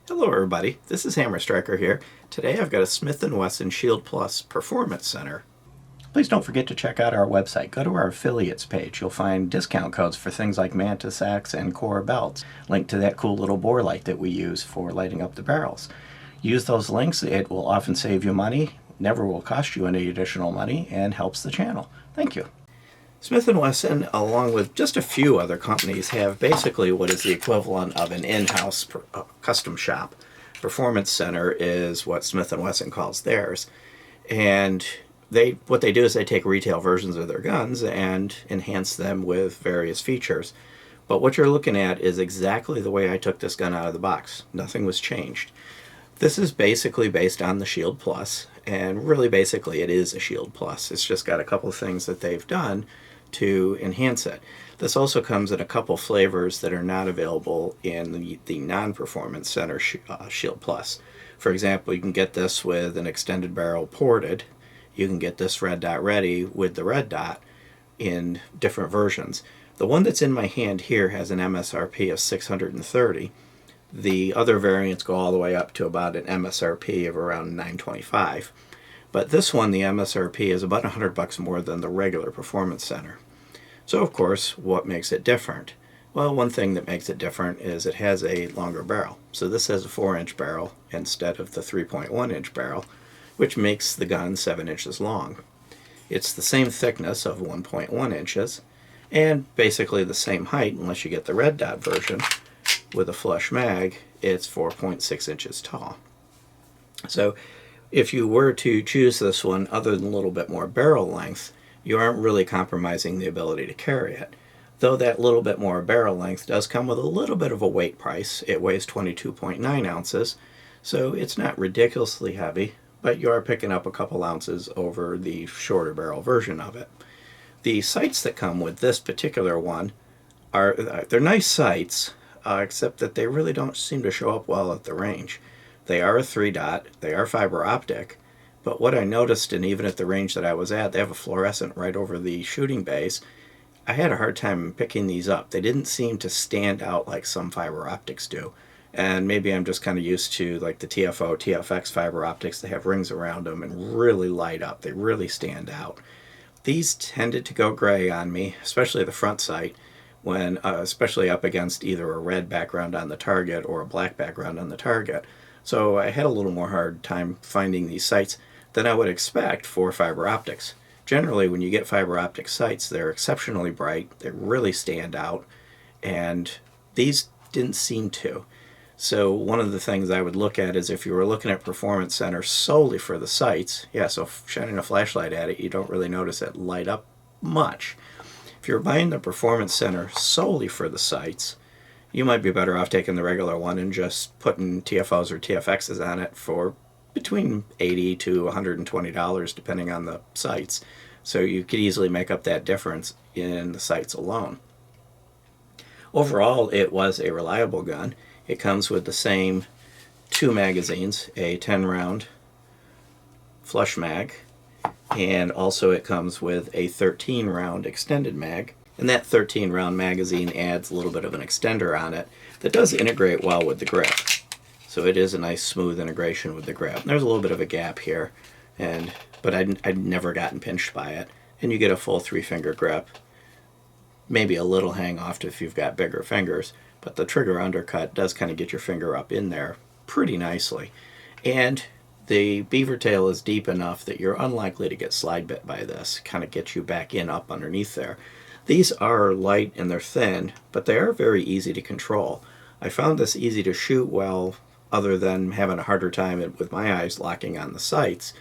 Hello everybody, this is Hammer Striker here. Today I've got a Smith Wesson Shield Plus Performance Center. Please don't forget to check out our website. Go to our affiliates page. You'll find discount codes for things like Mantis Axe and Core belts. Link to that cool little bore light that we use for lighting up the barrels. Use those links. It will often save you money, never will cost you any additional money, and helps the channel. Thank you. Smith & Wesson, along with just a few other companies, have basically what is the equivalent of an in-house custom shop. Performance Center is what Smith & Wesson calls theirs. And what they do is they take retail versions of their guns and enhance them with various features. But what you're looking at is exactly the way I took this gun out of the box. Nothing was changed. This is basically based on the Shield Plus, and really basically it is a Shield Plus. It's just got a couple of things that they've done to enhance it. This also comes in a couple flavors that are not available in the non-Performance Center Shield Plus. For example, you can get this with an extended barrel ported. You can get this red dot ready with the red dot in different versions. The one that's in my hand here has an MSRP of $630. The other variants go all the way up to about an MSRP of around $925. But this one, the MSRP is about $100 more than the regular Performance Center. So of course, what makes it different? Well, one thing that makes it different is it has a longer barrel. So this has a 4-inch barrel instead of the 3.1-inch barrel, which makes the gun 7 inches long. It's the same thickness of 1.1 inches, and basically the same height unless you get the red dot version. With a flush mag, it's 4.6 inches tall. So if you were to choose this one, other than a little bit more barrel length, you aren't really compromising the ability to carry it. Though that little bit more barrel length does come with a little bit of a weight price. It weighs 22.9 ounces, so it's not ridiculously heavy, but you are picking up a couple ounces over the shorter barrel version of it. The sights that come with this particular one they're nice sights, except that they really don't seem to show up well at the range. They are a 3-dot, they are fiber optic, but what I noticed, and even at the range that I was at, they have a fluorescent right over the shooting bays. I had a hard time picking these up. They didn't seem to stand out like some fiber optics do. And maybe I'm just kind of used to like the TFO, TFX fiber optics. They have rings around them and really light up. They really stand out. These tended to go gray on me, especially the front sight, when especially up against either a red background on the target or a black background on the target. So I had a little more hard time finding these sights than I would expect for fiber optics. Generally, when you get fiber optic sights, they're exceptionally bright, they really stand out, and these didn't seem to. So one of the things I would look at is if you were looking at Performance Center solely for the sights, so shining a flashlight at it, you don't really notice it light up much. If you're buying the Performance Center solely for the sights, you might be better off taking the regular one and just putting TFOs or TFXs on it for between $80 to $120 depending on the sights. So you could easily make up that difference in the sights alone. Overall, it was a reliable gun. It comes with the same 2 magazines, a 10-round flush mag, and also it comes with a 13-round extended mag. And that 13-round magazine adds a little bit of an extender on it that does integrate well with the grip. So it is a nice smooth integration with the grip. There's a little bit of a gap here, but I'd never gotten pinched by it. And you get a full 3-finger grip. Maybe a little hang off if you've got bigger fingers, but the trigger undercut does kind of get your finger up in there pretty nicely. And the beaver tail is deep enough that you're unlikely to get slide bit by this. Kind of gets you back in up underneath there. These are light and they're thin, but they are very easy to control. I found this easy to shoot well, other than having a harder time with my eyes locking on the sights,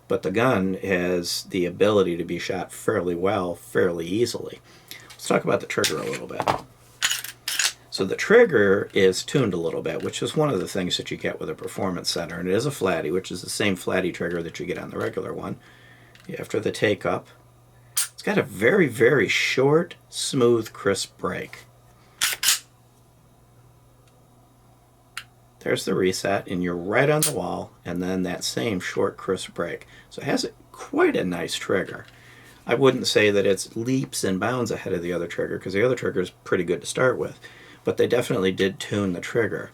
but the gun has the ability to be shot fairly well, fairly easily. Let's talk about the trigger a little bit. So the trigger is tuned a little bit, which is one of the things that you get with a Performance Center, and it is a flatty, which is the same flatty trigger that you get on the regular one. After the take-up, it's got a very, very short, smooth, crisp break. There's the reset, and you're right on the wall, and then that same short, crisp break. So it has quite a nice trigger. I wouldn't say that it's leaps and bounds ahead of the other trigger, because the other trigger is pretty good to start with, but they definitely did tune the trigger.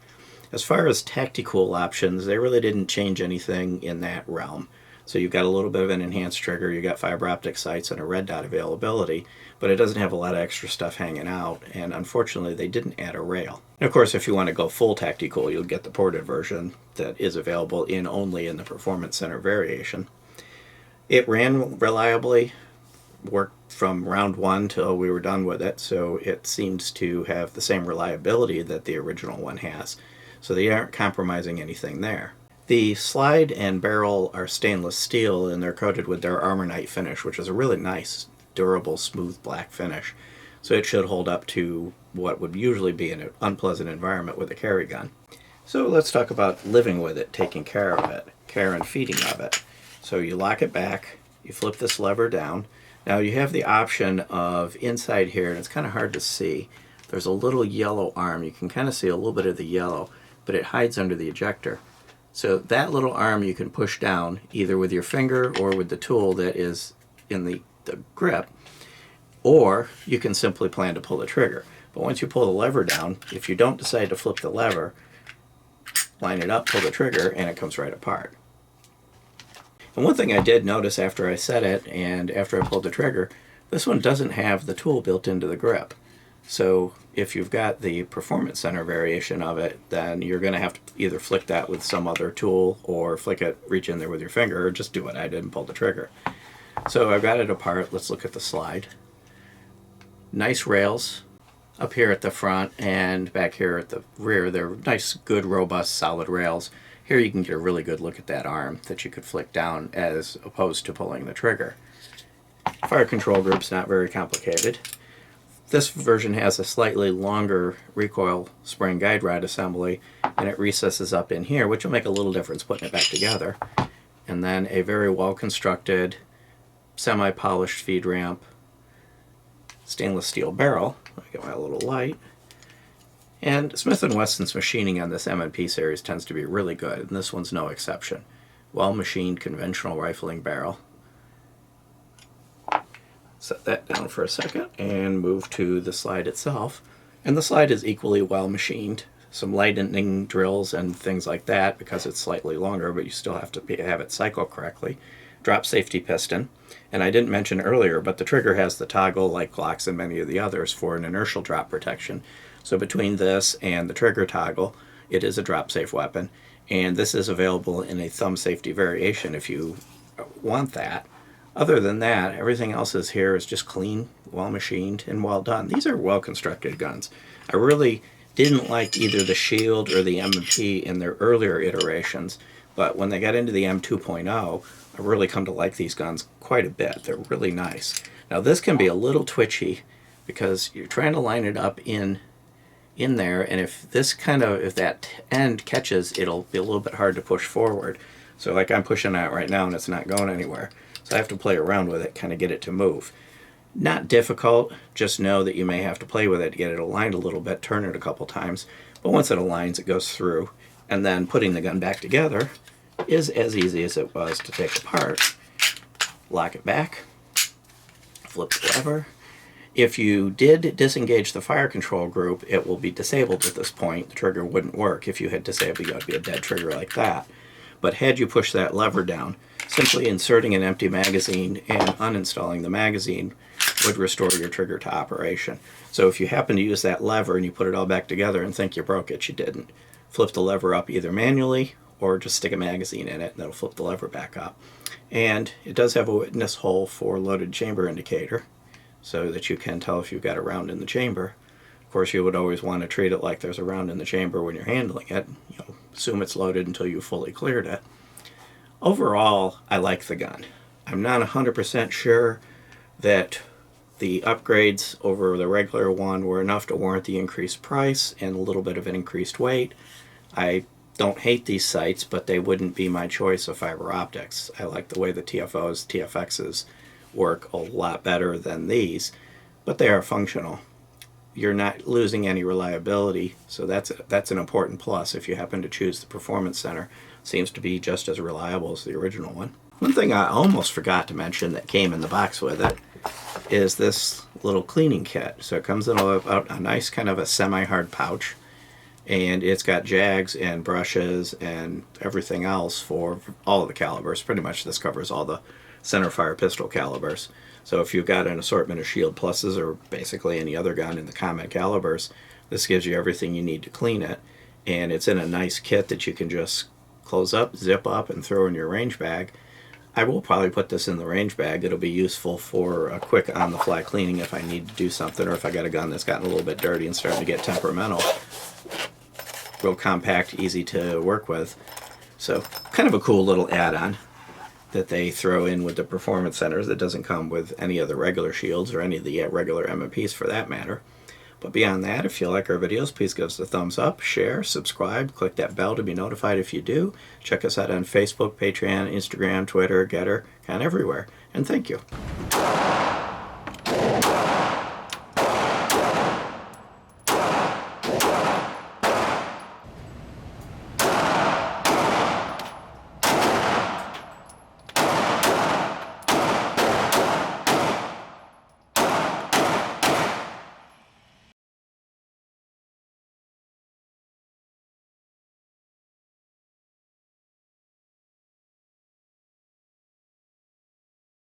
As far as tactical options, they really didn't change anything in that realm. So you've got a little bit of an enhanced trigger, you've got fiber optic sights and a red dot availability, but it doesn't have a lot of extra stuff hanging out, and unfortunately they didn't add a rail. And of course, if you want to go full tactical, you'll get the ported version that is available only in the Performance Center variation. It ran reliably, worked from round one till we were done with it, so it seems to have the same reliability that the original one has. So they aren't compromising anything there. The slide and barrel are stainless steel, and they're coated with their Armornite finish, which is a really nice, durable, smooth black finish. So it should hold up to what would usually be an unpleasant environment with a carry gun. So let's talk about living with it, taking care of it, care and feeding of it. So you lock it back, you flip this lever down. Now you have the option of inside here, and it's kind of hard to see, there's a little yellow arm. You can kind of see a little bit of the yellow, but it hides under the ejector. So that little arm you can push down either with your finger or with the tool that is in the grip, or you can simply plan to pull the trigger. But once you pull the lever down, if you don't decide to flip the lever, line it up, pull the trigger, and it comes right apart. And one thing I did notice after I set it and after I pulled the trigger, this one doesn't have the tool built into the grip. So if you've got the Performance Center variation of it, then you're going to have to either flick that with some other tool or flick it, reach in there with your finger, or just do what I did and pull the trigger. So I've got it apart. Let's look at the slide. Nice rails up here at the front and back here at the rear. They're nice, good, robust, solid rails. Here you can get a really good look at that arm that you could flick down as opposed to pulling the trigger. Fire control group's not very complicated. This version has a slightly longer recoil spring guide rod assembly, and it recesses up in here, which will make a little difference putting it back together. And then a very well constructed, semi-polished feed ramp, stainless steel barrel. Let me get my little light. And Smith Wesson's machining on this M&P series tends to be really good, and this one's no exception. Well machined conventional rifling barrel. Set that down for a second and move to the slide itself. And the slide is equally well machined. Some lightning drills and things like that because it's slightly longer, but you still have to have it cycle correctly. Drop safety piston. And I didn't mention earlier, but the trigger has the toggle like Glocks and many of the others for an inertial drop protection. So between this and the trigger toggle, it is a drop safe weapon. And this is available in a thumb safety variation if you want that. Other than that, everything else is here is just clean, well machined, and well done. These are well constructed guns. I really didn't like either the Shield or the M&P in their earlier iterations, but when they got into the M2.0, I've really come to like these guns quite a bit. They're really nice. Now this can be a little twitchy because you're trying to line it up in there, and if that end catches, it'll be a little bit hard to push forward. So like I'm pushing that right now and it's not going anywhere. So I have to play around with it, kind of get it to move. Not difficult, just know that you may have to play with it to get it aligned a little bit, turn it a couple times, but once it aligns, it goes through. And then putting the gun back together is as easy as it was to take apart. Lock it back, flip the lever. If you did disengage the fire control group, it will be disabled at this point. The trigger wouldn't work. If you had disabled it, it would be a dead trigger like that. But had you pushed that lever down, simply inserting an empty magazine and uninstalling the magazine would restore your trigger to operation. So if you happen to use that lever and you put it all back together and think you broke it, you didn't. Flip the lever up either manually or just stick a magazine in it and that'll flip the lever back up. And it does have a witness hole for loaded chamber indicator so that you can tell if you've got a round in the chamber. Of course, you would always want to treat it like there's a round in the chamber when you're handling it. Assume it's loaded until you fully cleared it. Overall, I like the gun. I'm not 100% sure that the upgrades over the regular one were enough to warrant the increased price and a little bit of an increased weight. I don't hate these sights, but they wouldn't be my choice of fiber optics. I like the way the TFOs, TFXs work a lot better than these, but they are functional. You're not losing any reliability, so that's an important plus if you happen to choose the Performance Center. Seems to be just as reliable as the original one. One thing I almost forgot to mention that came in the box with it is this little cleaning kit. So it comes in a nice kind of a semi-hard pouch, and it's got jags and brushes and everything else for all of the calibers. Pretty much this covers all the centerfire pistol calibers. So if you've got an assortment of Shield Pluses or basically any other gun in the common calibers, this gives you everything you need to clean it. And it's in a nice kit that you can just close up, zip up, and throw in your range bag. I will probably put this in the range bag. It'll be useful for a quick on-the-fly cleaning if I need to do something, or if I got a gun that's gotten a little bit dirty and starting to get temperamental. Real compact, easy to work with. So kind of a cool little add-on that they throw in with the performance centers that doesn't come with any of the regular shields or any of the regular M&Ps for that matter. But beyond that, if you like our videos, please give us a thumbs up, share, subscribe, click that bell to be notified if you do. Check us out on Facebook, Patreon, Instagram, Twitter, Getter, kind of everywhere. And thank you.